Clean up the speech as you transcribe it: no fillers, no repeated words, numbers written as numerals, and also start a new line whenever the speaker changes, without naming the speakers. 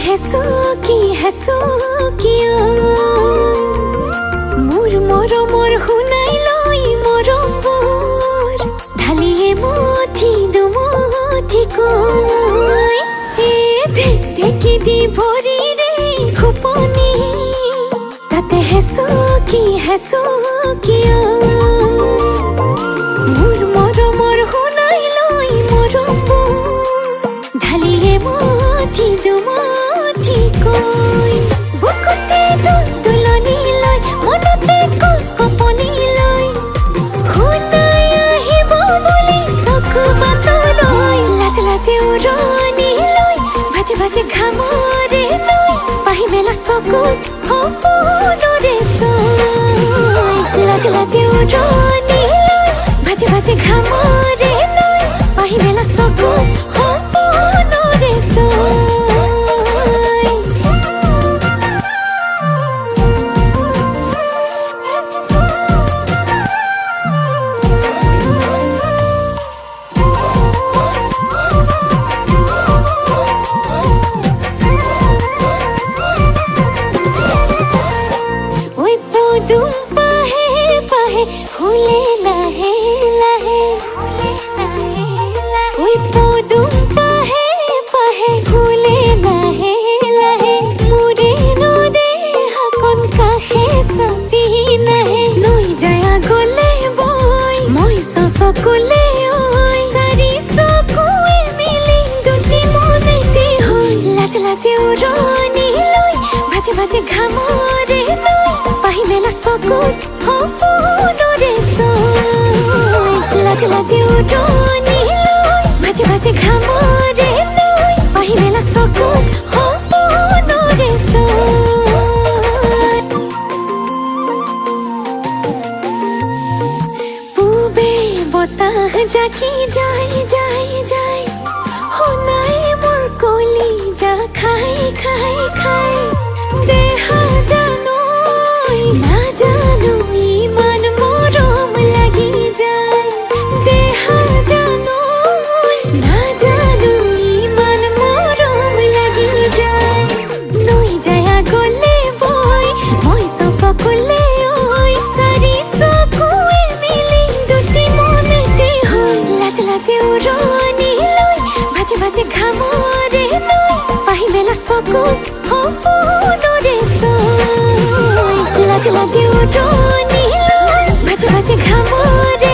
হেসো কিয় মোৰ মৰমৰ শুনাই লৈ মৰমবোৰ ঢালিয়ে মথি দুমথি কৈ ঢেকি দি ভৰিৰে খোপনি তাতে হেসো কিয় মোৰ মৰমৰ শুনাই লৈ মৰমবোৰ ঢালিয়ে মথি দুমথি কৈ বুকুতে দুলনি লৈ মনতে কপনি লৈ শুনাই আহিব বুলি চকু বাটলৈ লাজ লাজে উৰণি লৈ ভাজে ভাজে ঘামৰে লৈ পাহি মেলা চকুত সপোনৰে চৈ লাজ লাজে উৰণি লৈ ভাজে ভাজে ঘামৰে লৈ পাহি মেলা চকুত সপোনৰে চৈ ফুলে লাহে লাহে ওই পদুম পাহে পাহে ফুলে লাহে লাহে মুৰে নদে হাকন কাষে চাপি নাহে লৈ যায় গলে বই মই চকুলে ঐ চাৰি চকুৱে মিলি দুটি মনেতে হৈ লাজ লাজে উৰণি লৈ ভাজে ভাজে ঘামৰে লৈ পাহি মেলা চকুত সপোনৰে চৈ লাজ লাজে উৰণি লৈ ভাজে ভাজে ঘামৰে লৈ পাহি মেলা চকুত সপোনৰে চৈ পূবে বতাহ জাকি যায় শুনাই মোৰ কলিজা খাই দেহা জানো নাজানো ইমান মৰম লাগি যায় দেহা জানো নাজানো ইমান মৰম লাগি যায় লৈ যায় গলে বই মই চকুলে ঐ চাৰি চকুৱে মিলি দুটি মনেতে হৈ লাজ লাজে উৰণি লৈ ভাজে ভাজে ঘামৰে লৈ পাহি মেলা চকুত সপোনৰে চৈ লাজ লাজে উৰণি লৈ ভাজে ভাজে ঘামৰে